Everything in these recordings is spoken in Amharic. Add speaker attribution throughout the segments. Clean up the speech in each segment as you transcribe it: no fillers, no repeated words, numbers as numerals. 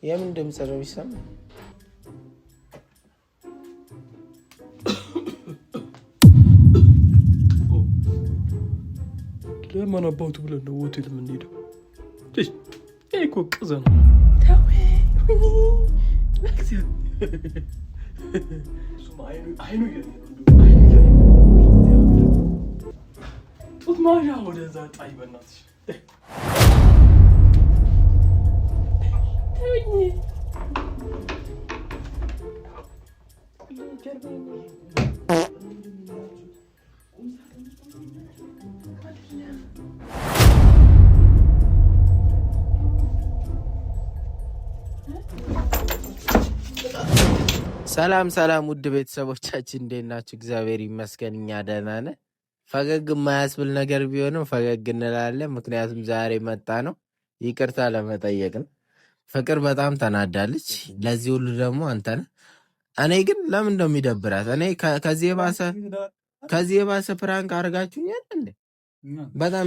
Speaker 1: የምን ድምጽ ነው የሚሰማው? ለማን አባቱ ብለን ነው ሆቴል የምንሄደው? ይሄ እኮ ቅዘ ነው። ጡት ማሻ ወደዛ ጣይ በእናትሽ ሰላም ሰላም ውድ ቤተሰቦቻችን እንዴት ናችሁ? እግዚአብሔር ይመስገን እኛ ደህና ነን። ፈገግ የማያስብል ነገር ቢሆንም ፈገግ እንላለን። ምክንያቱም ዛሬ መጣ ነው ይቅርታ ለመጠየቅ ነው። ፍቅር በጣም ተናዳለች። ለዚህ ሁሉ ደግሞ አንተ ነህ። እኔ ግን ለምን እንደሚደብራት እኔ ከዚህ የባሰ ፕራንክ አድርጋችሁኛል እንዴ? በጣም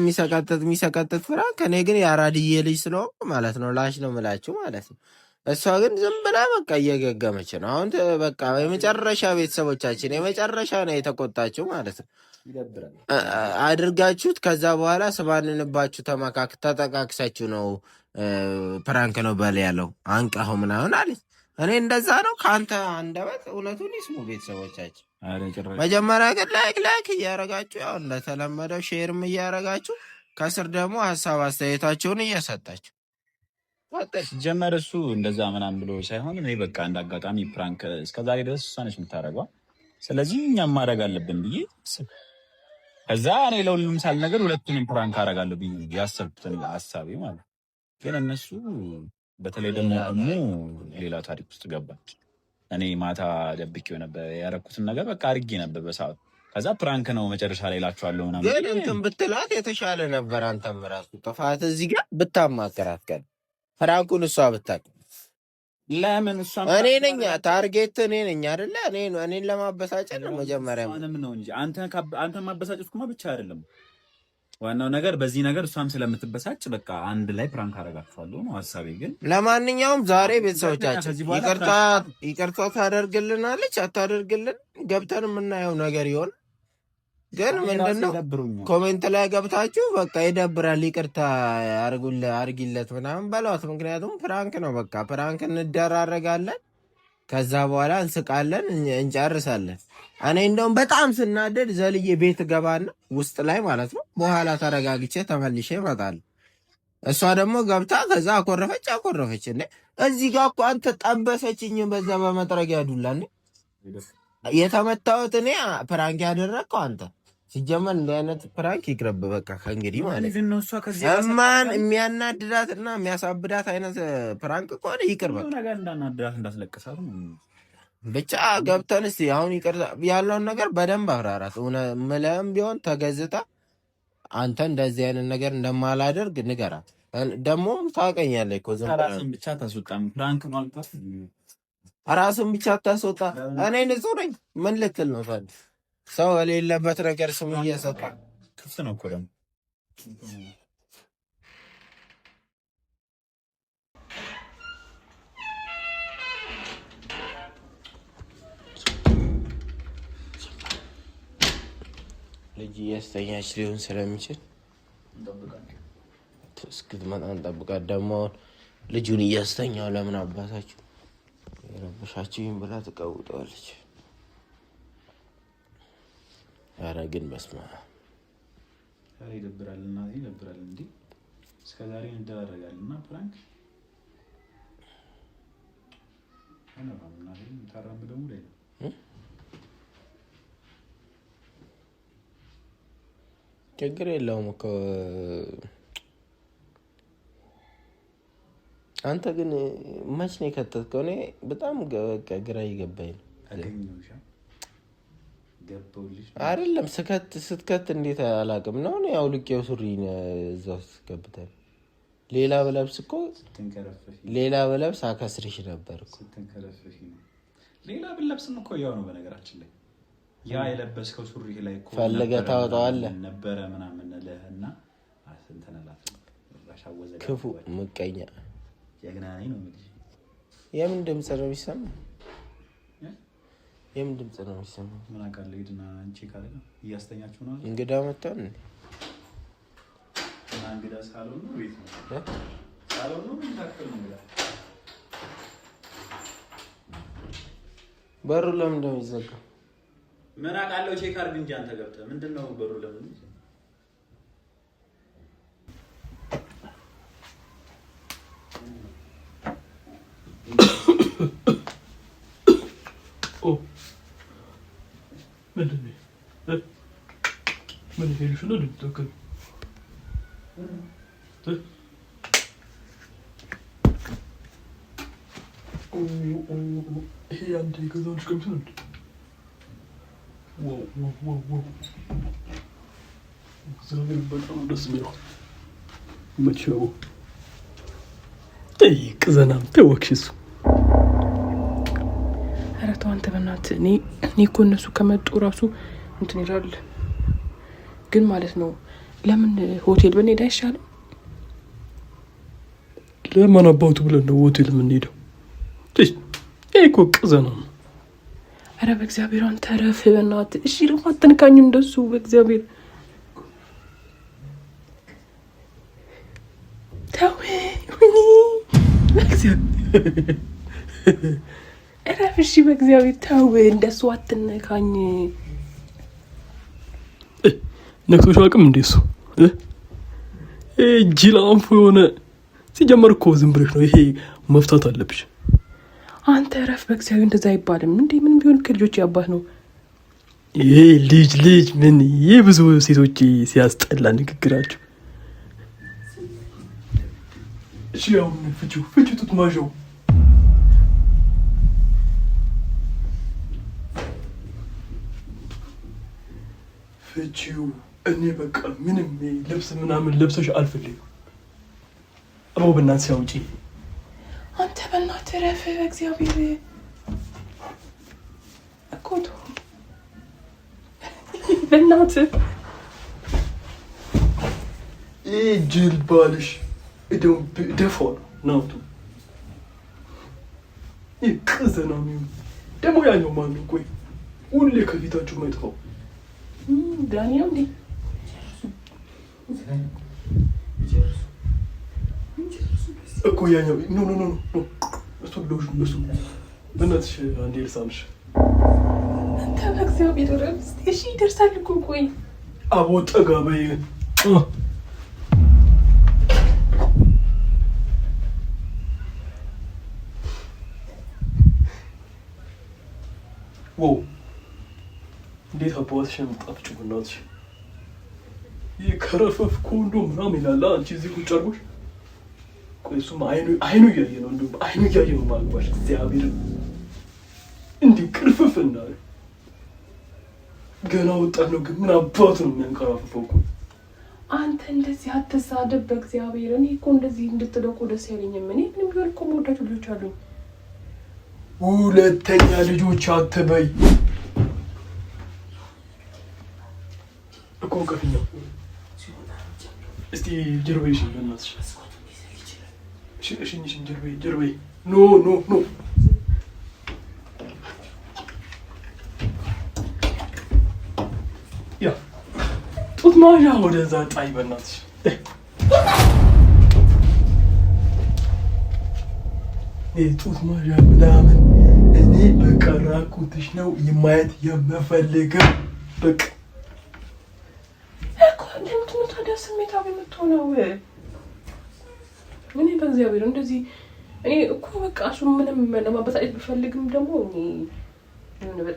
Speaker 1: የሚሰቀጥጥ ፍራንክ። እኔ ግን የአራድዬ ልጅ ስለሆንኩ ማለት ነው ላሽ ነው ምላችሁ ማለት ነው። እሷ ግን ዝም ብላ በቃ እየገገመች ነው። አሁን በቃ የመጨረሻ ቤተሰቦቻችን የመጨረሻ ነው የተቆጣችው ማለት ነው አድርጋችሁት። ከዛ በኋላ ስባንንባችሁ ተጠቃቅሳችሁ ነው ፕራንክ ነው በል ያለው አንቃሁ ምናምን አለች። እኔ እንደዛ ነው ከአንተ አንደበት እውነቱን ይስሙ ቤተሰቦቻችን። መጀመሪያ ግን ላይክ እያረጋችሁ ያው እንደተለመደው ሼርም እያረጋችሁ ከስር ደግሞ ሀሳብ አስተያየታችሁን እየሰጣችሁ
Speaker 2: ጀመር። እሱ እንደዛ ምናምን ብሎ ሳይሆን እኔ በቃ እንደ አጋጣሚ ፕራንክ እስከዛሬ ድረስ እሷ ነች የምታደርገው፣ ስለዚህ እኛም ማድረግ አለብን ብዬ ከዛ እኔ ለሁሉም ሳልነገር ሁለቱንም ፕራንክ አደርጋለሁ ብዬ ያሰብኩትን ሀሳቤ ማለት ግን እነሱ በተለይ ደግሞ ሌላ ታሪክ ውስጥ ገባች። እኔ ማታ ደብቄው ነበር ያደረኩትን ነገር በቃ አድርጌ ነበር በሰዓቱ። ከዛ ፕራንክ ነው መጨረሻ ላይ እላችኋለሁ ምናምን
Speaker 1: ግን እንትን ብትላት የተሻለ ነበር። አንተም ራሱ ጥፋት እዚህ ጋር ብታማከራት ቀን ፍራንኩን እሷ ብታውቅ
Speaker 2: ለምን እሷ
Speaker 1: እኔ ነኝ ታርጌት እኔ ነኝ አይደለ? እኔን ለማበሳጨት ነው መጀመሪያ
Speaker 2: ነው እንጂ አንተ ማበሳጨትኩማ ብቻ አይደለም ዋናው ነገር። በዚህ ነገር እሷም ስለምትበሳጭ በቃ አንድ ላይ ፕራንክ አደርጋችኋለሁ ነው ሐሳቤ። ግን
Speaker 1: ለማንኛውም ዛሬ ቤተሰቦቻችን ይቅርታ ታደርግልናለች አታደርግልን ገብተን የምናየው ነገር ይሆን። ግን ምንድነው ኮሜንት ላይ ገብታችሁ በቃ ይደብራል ይቅርታ አርጊለት ምናምን በሏት። ምክንያቱም ፕራንክ ነው በቃ ፕራንክ እንደራረጋለን፣ ከዛ በኋላ እንስቃለን፣ እንጨርሳለን። እኔ እንደውም በጣም ስናደድ ዘልዬ ቤት ገባና ውስጥ ላይ ማለት ነው በኋላ ተረጋግቼ ተመልሼ እመጣለሁ። እሷ ደግሞ ገብታ ከዛ አኮረፈች። እንዴ እዚህ ጋር እኮ አንተ ጠበሰችኝ በዛ በመጥረጊያ ዱላ የተመታሁት እኔ ፕራንክ ያደረግከው አንተ። ሲጀመር እንዲህ አይነት ፕራንክ ይቅርብ በቃ ከእንግዲህ ማለት ነው። እማን የሚያናድዳት እና የሚያሳብዳት አይነት ፕራንክ ከሆነ ይቅርብ ብቻ። ገብተን እስኪ አሁን ይቅርታ ያለውን ነገር በደንብ አብራራት። ምለም ቢሆን ተገዝታ አንተ እንደዚህ አይነት ነገር እንደማላደርግ ንገራት። ደግሞም ታውቀኛለህ እኮ
Speaker 2: ራስን ብቻ ታስወጣም ፕራንክ ማለት
Speaker 1: ራስን ብቻ ታስወጣ። እኔ ንጹህ ነኝ ምን ልትል ነው ታዲያ? ሰው የሌለበት ነገር ስም እየሰጣ
Speaker 2: ክፍት ነው እኮ ደግሞ
Speaker 1: ልጅ እያስተኛች ሊሆን ስለሚችል እስክትመጣ እንጠብቃት። ደግሞ ልጁን እያስተኛው ለምን አባታችሁ የረበሻችሁኝ ብላ ትቀውጠዋለች። ኧረ ግን በስመ አብ
Speaker 2: ይደብራል እና ይደብራል። እንዴ እስከዛሬ እንደራረጋልና ፕራንክ አናባምና ታራም ደግሞ ላይ
Speaker 1: ችግር የለውም እኮ አንተ ግን መች ነው የከተትከው? እኔ በጣም ግራ እየገባኝ ነው። አይደለም ስትከት እንዴት አላውቅም ነው ያው ልቄው ሱሪ እዛው ስትገብታል። ሌላ በለብስ እኮ ሌላ በለብስ አከስርሽ ነበር እኮ
Speaker 2: ሌላ በለብስም እኮ ያው ነው። በነገራችን ላይ ያ የለበስከው ሱሪ ላይ እኮ
Speaker 1: ፈልገህ ታወጣዋለህ
Speaker 2: ነበረ ምናምን ለህና አሰንተናላት
Speaker 1: ክፉ ምቀኛ
Speaker 2: የግናኔ ነው እንግዲህ
Speaker 1: የምን ድምፅ ነው የሚሰማው? የምን ድምፅ ነው የሚሰማው?
Speaker 2: ምን አውቃለሁ። ሂድና አንቺ ካለ እያስተኛችሁ ነው።
Speaker 1: እንግዳ መጣን እንዴ?
Speaker 2: እና እንግዳ ሳሎን ነው ቤት ነው? ሳሎን ነው ታከለ ነው እንግዳ።
Speaker 1: በሩ ለምን እንደሚዘጋ
Speaker 2: ምን አውቃለሁ። ቼክ አድርግ እንጂ አንተ ገብተህ ምንድነው በሩ ለምን
Speaker 3: من هي شنو اللي بتاكل؟ هي عندي كذا مش كم سنة. واو واو واو واو. زاوية البلد رسمي. ما تشوفوا. اي كذا نام توكشيسو. عرفتوا አንተ በእናትህ እኔ እኮ እነሱ ከመጡ ራሱ እንትን ይላል ግን ማለት ነው። ለምን ሆቴል ብንሄድ አይሻልም? ለምን አባቱ ብለን ነው ሆቴል የምንሄደው? ይሄ እኮ ቅዘና ነው። ኧረ በእግዚአብሔር አንተ ረፍ በእናትህ። እሺ ደግሞ አትንካኝ እንደሱ በእግዚአብሔር ተው። በእግዚአብሔር ረፍ እሺ በእግዚአብሔር ተው እንደሱ አትንካኝ። ነክቶሽ አቅም እንደሱ ጅል አንፎ የሆነ ሲጀመር እኮ ዝም ብለሽ ነው። ይሄ መፍታት አለብሽ አንተ ረፍ በእግዚአብሔር። እንደዛ አይባልም እንዴ! ምን ቢሆን ከልጆች ያባት ነው። ይሄ ልጅ ምን የብዙ ሴቶች ሲያስጠላ ንግግራቸው። እሺ ያው ፍቹ ጡት ማዣው ፍቺው እኔ በቃ ምንም ልብስ ምናምን ለብሰሽ አልፈልግም። አባው በእናትሽ አውጪ። አንተ በእናትህ ረፍ በእግዚአብሔር እኮ በእናትህ ጅል ባልሽ ደፋው ናቱ ይቅዘና ነው ደግሞ ያኛው ማን ነው? ቆይ ሁሌ ከፊታችሁ ማይጠፋው ዳንኤል እንዴ? እኮ ያኛው ኖ እሱ ብሎሽ እሱ በእናትሽ አንዴ ልሳምሽ። አንተ በእግዚአብሔር ረፍ እሺ ይደርሳል እኮ ቆይ አቦ ጠጋ በይ። ዋው እንዴት አባትሽ የምጣፍጭው በእናትሽ። ይህ ከረፈፍ ኮንዶ ምናምን ይላል። አንቺ እዚህ ቁጭ አድርጎሽ ቆይ እሱማ አይኑ እያየ ነው። እንደውም አይኑ እያየ ነው ማግባሽ። እግዚአብሔር እንዲህ ቅርፍፍ እንዳለ ገና ወጣት ነው ግን ምን አባቱ ነው የሚያንቀራፍፈው እኮ። አንተ እንደዚህ አትሳደብ በእግዚአብሔር። እኔ እኮ እንደዚህ እንድትለው እኮ ደስ ያለኝም። እኔ ምንም ቢሆን እኮ የምወዳቸው ልጆች አሉኝ። ሁለተኛ ልጆች አትበይ እኮ ከፍኛው እስቲ ጀርባዬሽ በእናትሽ እሺ ጀርባዬ ኖ ያ ጡት ማዣ ወደዛ ጣይ በእናትሽ። ጡት ማዣ ምናምን እኔ በቃ ራቁትሽ ነው የማየት የምፈልገው በቃ። ለምንድነው ታዲያ ስሜታዊ የምትሆነው? እኔ በእግዚአብሔር እንደዚህ እኔ እኮ በቃ እሱ ምንም ለማበሳጨት ብፈልግም ደግሞ እኔ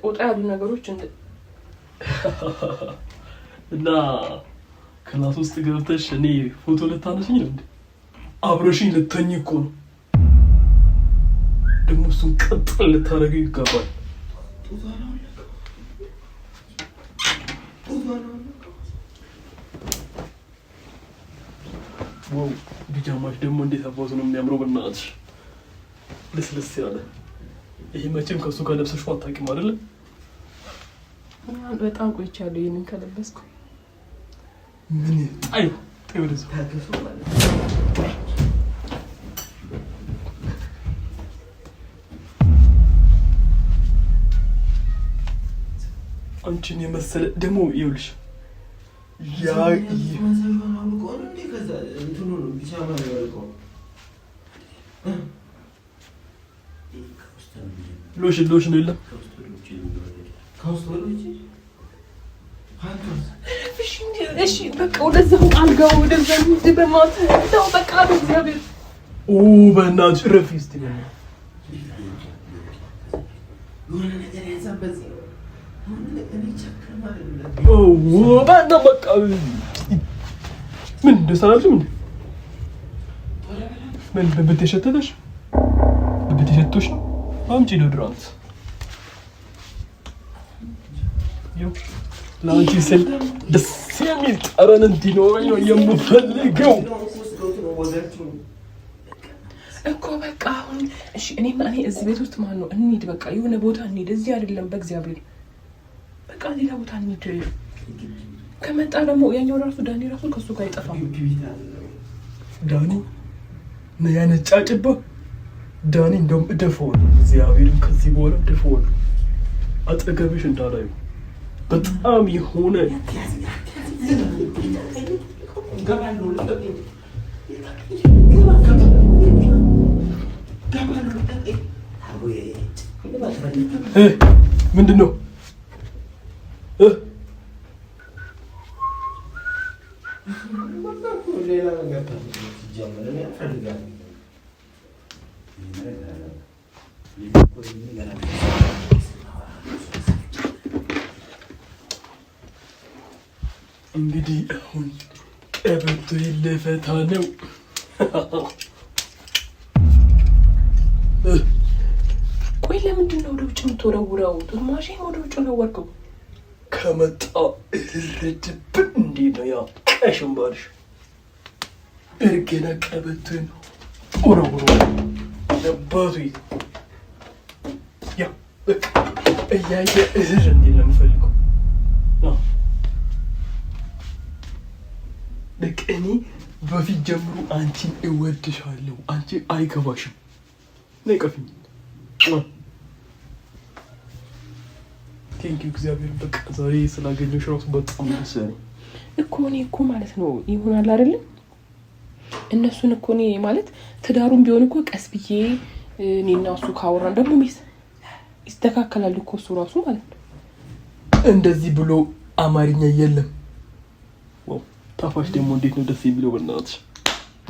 Speaker 3: ወጣ ያሉ ነገሮች እና ክላስ ውስጥ ገብተሽ እኔ ፎቶ ልታነሽኝ ነው እንዴ? አብረሽኝ ልተኝ እኮ ነው ደግሞ እሱን ቀጥል ልታረገው ይገባል። ዋው ቢጃማሽ ደግሞ እንዴት አባቱ ነው የሚያምረው በእናትሽ። ልስልስ ያለ ይሄ መቼም ከሱ ጋር ለብሰሽ አታውቂም አይደል? በጣም ቆይቻለሁ ይሄንን ከለበስኩ። ምን አይ ወደዛ አንቺን የመሰለ ደግሞ ይኸውልሽ ያ ሎሽን የለም
Speaker 4: እሺ በቃ ወደዛው አልጋው ወደዛ እንሂድ በማለት ነው። በቃ በእግዚአብሔር
Speaker 3: በእናትሽ እረፊ እስቲ በቃ ምን ደስ አላልሽም እንዴ? ምን ብብት የሸተተሽ ብብት የሸተሽ ነው? አምጪ ዶድራንት ለአንቺ ስል ደስ የሚል ጠረን እንዲኖረኝ ነው የምፈልገው
Speaker 4: እኮ። በቃ አሁን እሺ እኔ እዚህ ቤት ውስጥ ማን ነው? እንሂድ በቃ የሆነ ቦታ እንሂድ። እዚህ አይደለም በእግዚአብሔር በቃ ሌላ ቦታ እንሂድ። ከመጣ ደግሞ ያኛው ራሱ ዳኒ ራሱ ከሱ ጋር አይጠፋም።
Speaker 3: ዳኒ ነው ያነጫጭባ ዳኒ እንደውም እደፈዋለሁ። እግዚአብሔርን ከዚህ በኋላ እደፈዋለሁ። አጠገብሽ እንዳላዩ በጣም የሆነ ምንድን ነው? እንግዲህ አሁን ቀበቶ ልፈታ ነው።
Speaker 4: ቆይ ለምንድን ነው ወደ ውጭ የምትወረውረው? ማሽን ወደ ውጭ ነው ወርቀው
Speaker 3: ከመጣ እርድብን እንዴ ነው ያ ቀሽምባልሽ እርገና ቀበቶን ወረውሮ ነባቱ ያ በቃ እያየ እህር እንዴ ነው የምፈልገው። በቃ እኔ በፊት ጀምሮ አንቺን እወድሻለሁ። አንቺ አይገባሽም። ነይ ቀፊኝ። ቴንኪው እግዚአብሔር። በቃ ዛሬ ስላገኘሁሽ እራሱ በጣም ደስ ያለኝ
Speaker 4: እኮ። እኔ እኮ ማለት ነው ይሆናል አይደለም እነሱን እኮ እኔ ማለት ትዳሩን ቢሆን እኮ ቀስ ብዬ እኔና እሱ ካወራን ደግሞ ይስተካከላል እኮ እሱ ራሱ ማለት ነው።
Speaker 3: እንደዚህ ብሎ አማርኛ የለም። ዋው ታፋሽ ደግሞ እንዴት ነው ደስ የሚለው በእናትሽ።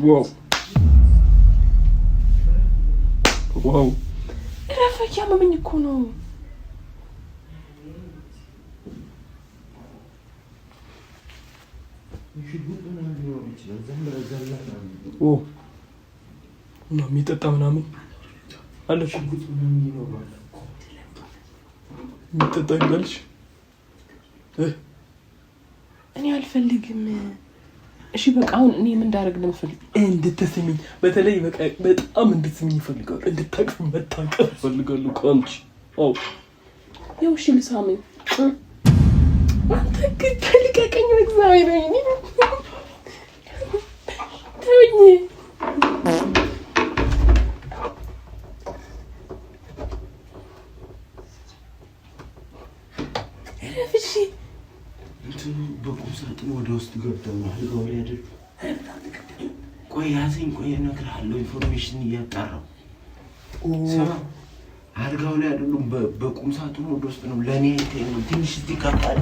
Speaker 3: ዋው ዋው
Speaker 4: ረፈያ ማመኝ እኮ ነው። እና የሚጠጣ ምናምን አለሽ? የሚጠጣ ይላልሽ? እኔ አልፈልግም። እሺ በቃ አሁን እኔ ምን እንዳደርግ ነው የምፈልግ?
Speaker 3: እንድትስሚኝ፣ በተለይ በቃ በጣም እንድትስሚኝ እፈልጋለሁ። እንድታቅፍ መታቀፍ እፈልጋለሁ ከአንቺ። አዎ
Speaker 4: ያው እሺ ልሳመኝ። አንተ ግን ከልቀቀኝ እግዚአብሔር ነው ተውኝ። ረፍሺ
Speaker 1: እንትን በቁም ሳጥን ወደ ውስጥ ገብተው ነው አልጋው ላይ አይደል? ቆይ ያዘኝ፣ ቆይ እነግርሃለሁ። ኢንፎርሜሽን እያጣራሁ ስማ፣ አልጋው ላይ አይደሉም፣ በቁም ሳጥኑ ወደ ውስጥ ነው። ለእኔ ትንሽ እዚህ ካጣለ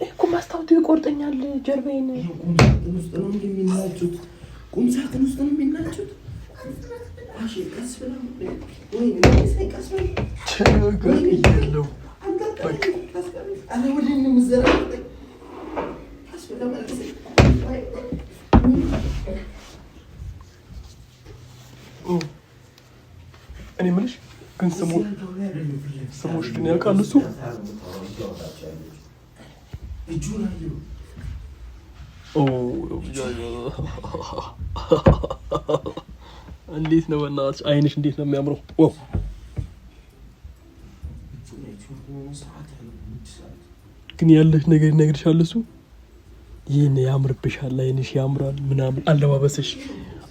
Speaker 4: እኮ ማስታወቱ ይቆርጠኛል ጀርባዬን።
Speaker 1: ቁም ሳጥን ውስጥ ነው የሚናጩት። ቁም ሳጥን ውስጥ ነው የሚናጩት። አሽ ቀስ ብለው ወይ ቀስ ብለው
Speaker 3: ቸገር ይለው
Speaker 1: በቃ አለ ወደ እኔ ምዘራ ቀስ ብለው ማለት
Speaker 3: እኔ የምልሽ ግን ስሞሽ ግን ያውቃል እሱ? እንዴት ነው በእናትሽ አይንሽ እንዴት ነው የሚያምረው! ግን ያለሽ ነገር ይነግርሻል እሱ። ይህን ያምርብሻል፣ አይንሽ ያምራል ምናምን፣ አለባበስሽ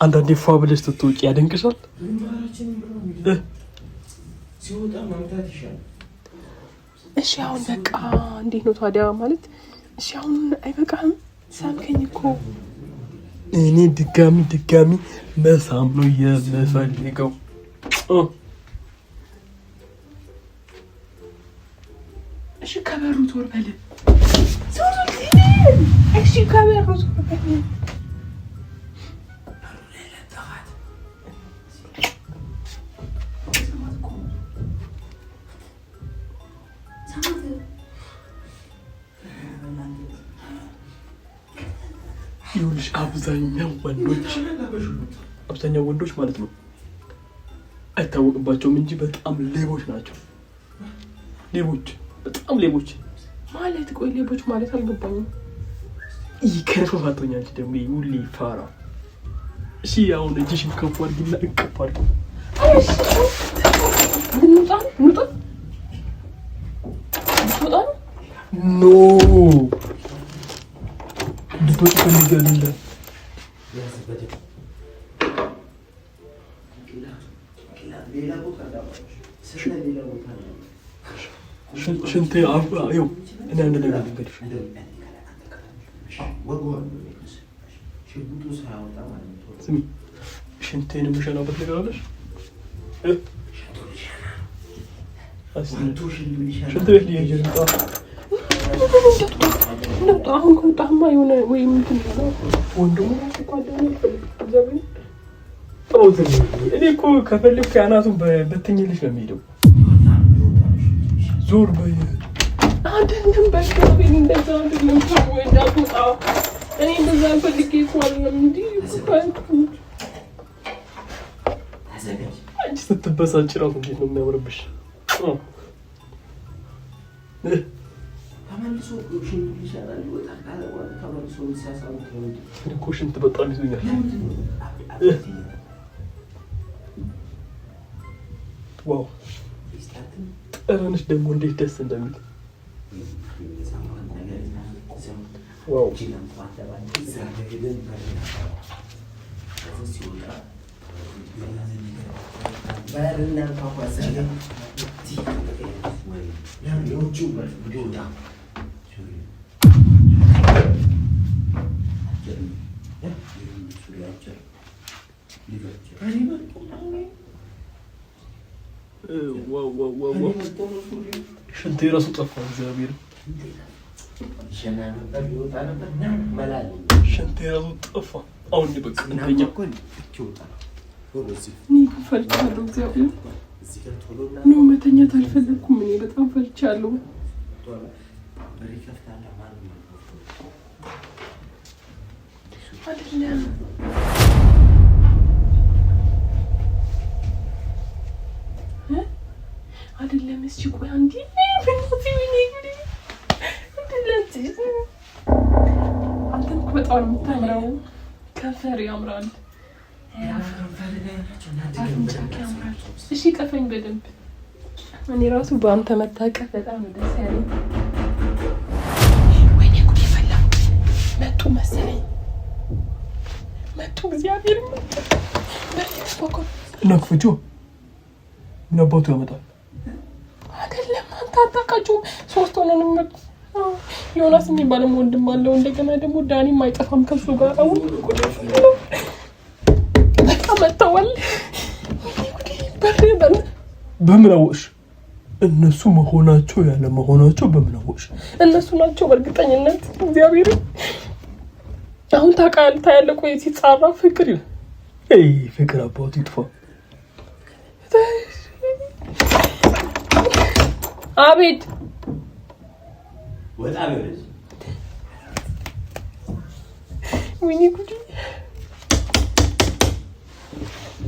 Speaker 3: አንዳንዴ ፏ ብለሽ ስትወጪ ያደንቅሻል።
Speaker 1: ሲወጣ መምታት ይሻላል።
Speaker 4: እሺ አሁን በቃ እንዴት ነው ታዲያ ማለት? እሺ አሁን አይበቃም? ሳምከኝ እኮ
Speaker 3: እኔ ድጋሚ መሳም ነው የምፈልገው።
Speaker 4: እሺ ከበሩ ዞር በል። እሺ ከበሩ ዞር በል።
Speaker 3: ይኸውልሽ አብዛኛው ወንዶች ማለት ነው አይታወቅባቸውም እንጂ በጣም ሌቦች ናቸው። በጣም ሌቦች
Speaker 4: ማለት ቆይ ሌቦች ማለት አልገባኝም።
Speaker 3: ይከረፋፋቶኛ እንጂ ደግሞ ሁሌ ፋራ። እሺ አሁን እጅሽን ከፍ አድርጊና እቅፍ አድርጊ።
Speaker 4: እንውጣ
Speaker 3: ኖ ድብቅ ፈልጋለሁ። ሽንቴ ይኸው እኔ አንድ ነገር ልንገርሽ። ስሚ ሽንቴን የምሸናበት ነገር አለሽ? ሽንት ቤት ልሄድ ነው።
Speaker 4: አሁን ከወጣህማ የሆነ ወይም ወንድሙ
Speaker 3: እኔ እኮ ከፈለግሽ አናቱን በትኝልሽ ነው የሚሄደው። ዞር በይ
Speaker 4: አይደለም በቃ እንደዛ አይደለም። እኔ እንደዛ ፈልጌ እኮ አይደለም እንዴ
Speaker 3: አንቺ ስትበሳጭ እራሱ እንዴት ነው የሚያምርብሽ?
Speaker 1: ተመልሶ ሽንት ይሻላል ይወጣል ካለ በኋላ ተመልሶ ሲያሳውቅ ነው
Speaker 3: እኮ ሽንት በጣም ይዞኛል። ዋው ጠረንሽ ደግሞ እንዴት ደስ እንደሚል ዋው ሽንቴ እራሱ ጠፋ። እግዚአብሔር ሽንቴ እራሱ ጠፋ። አሁን በቃ እንተኛ።
Speaker 4: እኔ ፈርቻለሁ። እግዚአብሔር ነው መተኛት አልፈለኩም። እኔ በጣም ፈርቻለሁ። አይደለም አይደለም። እስኪ ቆይ አንዴ አንተም እኮ በጣም ነው የምታምረው። ከንፈር ያምራል። እሺ ቀፈኝ በደንብ። እኔ ራሱ በአንተ መታቀፍ በጣም ነው ደስ ያለኝ። ወይኔ ጉድ ፈላ። መጡ መሰለኝ መጡ። እግዚአብሔር መጡ።
Speaker 3: ነክፍጆ ምን አባቱ ያመጣል?
Speaker 4: አይደለም አንተ አታውቃቸውም። ሶስት ሆነን መጡ። ዮናስ የሚባለው ወንድም አለው። እንደገና ደግሞ ዳኒም አይጠፋም ከሱ ጋር። አሁን በቃ መጥተዋል።
Speaker 3: በምን አወቅሽ? እነሱ መሆናቸው ያለ መሆናቸው በምን አወቅሽ?
Speaker 4: እነሱ ናቸው በእርግጠኝነት። እግዚአብሔር አሁን ታያለህ። ቆይ ሲጻራ ፍቅር
Speaker 3: ፍቅር አባቱ ይጥፋ።
Speaker 4: አቤት
Speaker 1: ወጣ ቢሆንስ?
Speaker 4: ወይኔ ጉድ!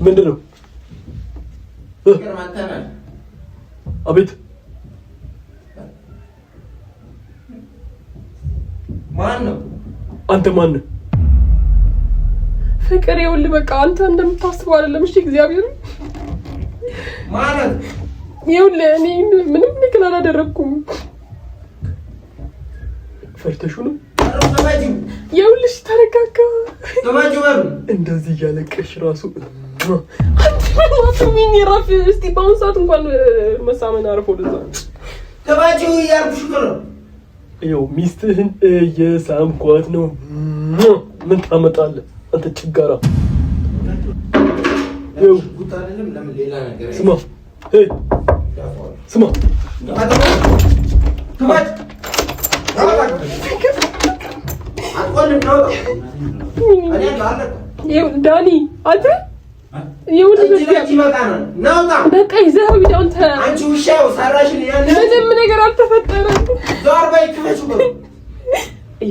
Speaker 3: ምንድን ነው? አቤት
Speaker 1: ማን ነው?
Speaker 3: አንተ ማን ነህ?
Speaker 4: ፍቅር ይኸውልህ፣ በቃ አንተ እንደምታስበው አይደለም። እሺ እግዚአብሔር
Speaker 1: ማለት
Speaker 4: ይኸውልህ፣ እኔ ምንም ነገር አላደረኩም።
Speaker 3: ፈርተሽው ነው?
Speaker 4: ይኸውልሽ፣ ተረጋጋ።
Speaker 3: እንደዚህ እያለቀሽ ራሱ
Speaker 4: አንተ ሚኒ ራፍ እስቲ በአሁን ሰዓት እንኳን መሳመን አርፎ ወደዛ
Speaker 1: ተባጂው ያልኩሽ እኮ ነው።
Speaker 3: ይኸው ሚስትህን እየሳምኳት ነው። ምን ታመጣለህ አንተ ችጋራ? ይኸው
Speaker 1: ጉታንም ለምን ሌላ ነገር
Speaker 3: ስማ ስማ
Speaker 1: ተባጅ አቆልም ነው እኔ ማለት
Speaker 4: ይኸው ዳኒ አንተ ይኸው በቃ ይዘኸው ሂድ አንተ።
Speaker 1: አንቺ ውሻው ሰራሽን
Speaker 4: ምንም ነገር አልተፈጠረም።
Speaker 1: ዛር ባይ ክፈቹ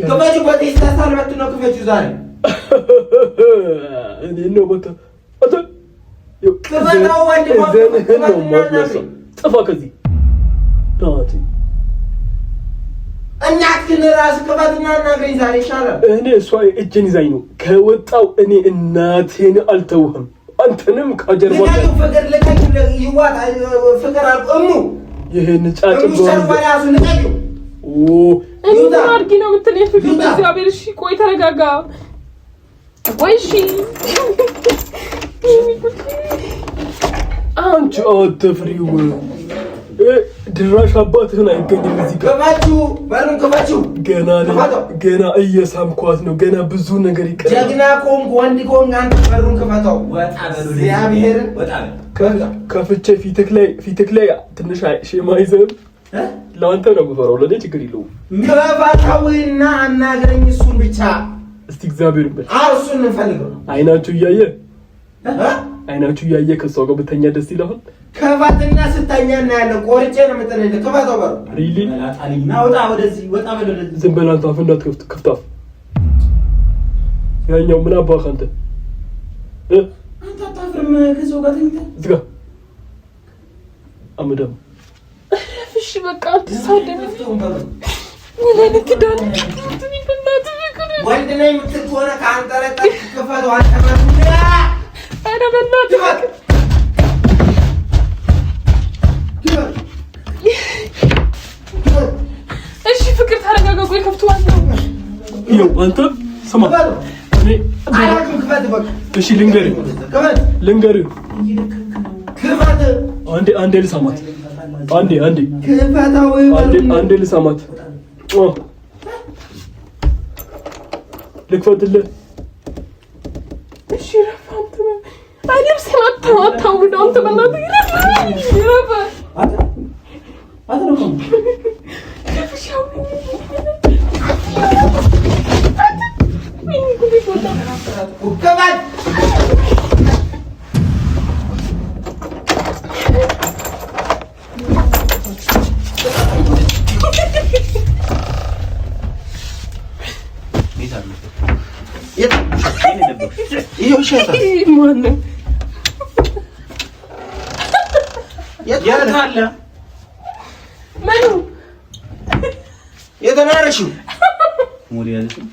Speaker 1: ክፈቹ በቴስታሳል ነው ክፈቹ ዛሬ
Speaker 3: እኔ ነው በቃ አተ
Speaker 1: ክፈታው ወንድ
Speaker 3: ነው ጥፋ ከዚህ ታቲ
Speaker 1: እናትህን ራስ ክፈትና እናገኝ ዛሬ ይሻላል።
Speaker 3: እኔ እሷ እጄን ይዛኝ ነው ከወጣው እኔ እናቴን አልተውህም። አንተንም ከጀርባ
Speaker 1: ፍቅር ለቀቅ ይዋጣ ፍቅር አልቆሙ
Speaker 3: ይሄን ጫጭ
Speaker 1: ሰርባራሱ ለቀቅ
Speaker 4: እንዴ አርጊ ነው የምትለኝ? ፍቅር በእግዚአብሔር እሺ ቆይ ተረጋጋ። ቆይ እሺ
Speaker 3: አንቺ አትፍሪው ድራሽ አባትህን አይገኝም እዚህ ጋር
Speaker 1: ከማቹ ባሉን ከማቹ
Speaker 3: ገና እየሳምኳት ነው። ገና ብዙ ነገር ይቀራል።
Speaker 1: ጀግና ኮንክ ወንድ ኮንክ አንተ በሩን ከፈታው ወጣ በሉ እግዚአብሔር ወጣ
Speaker 3: ከፍቼ ፊትክ ላይ ትንሽ ሼማ ይዘም ለአንተ ነው የምፈራው። ለኔ ችግር የለውም።
Speaker 1: ከፈታውና አናገረኝ እሱን ብቻ
Speaker 3: እስቲ እግዚአብሔር ይመስገን።
Speaker 1: እሱን እንፈልገው
Speaker 3: አይናችሁ እያየ ከሰው ጋር ብተኛ ደስ ይላል።
Speaker 1: ከፋትና ስተኛ እና ያለው ቆርጬ ነው የምትለኝ። ከፋታው በሩ
Speaker 3: ሪሊ
Speaker 1: አጣሊና ወጣ ወደዚህ ወጣ ወደዚህ
Speaker 3: ዝም በል አንተ አፍ እንዳትከፍት ክፍታፍ ያኛው ምን አባህ አንተ
Speaker 1: አታፍርም? ከሰው ጋር ተኝተህ
Speaker 3: እዚህ ጋር አመዳም
Speaker 4: እሺ በቃ ተሳደብ ወላሂ ክዳን
Speaker 1: ወንድ ነኝ የምትሆነ ከአንተ ለጣ ከፋታው አንተ ማለት
Speaker 4: አረ በእናትህ እሺ ፍቅር ተረጋጋ። ቆይ ከፍቷለሁ።
Speaker 3: ይኸው አንተ ስማ እኔ
Speaker 1: አላውቅም። ክፈት በቃ
Speaker 3: እሺ ልንገርህ አንዴ ልሳማት አንዴ ልሳማት ልክፈትልህ።
Speaker 4: እሺ ረፋንተ አይደለም ሰማታው ነው አንተ በእናትህ ይረፋ
Speaker 1: አትነኩም
Speaker 4: ከፍሻው
Speaker 1: ከባት የት አለ
Speaker 4: ማኑ
Speaker 1: የተናረሽው
Speaker 2: ሙሉ ያለሽው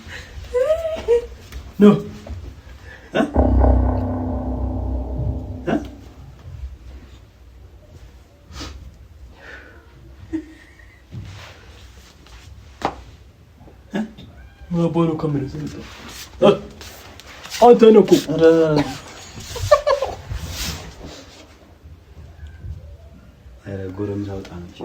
Speaker 3: ኖ ማቦኑ ካሜራ ዘግቶ አንተ ነው እኮ
Speaker 2: ጎረምሳው ጣነች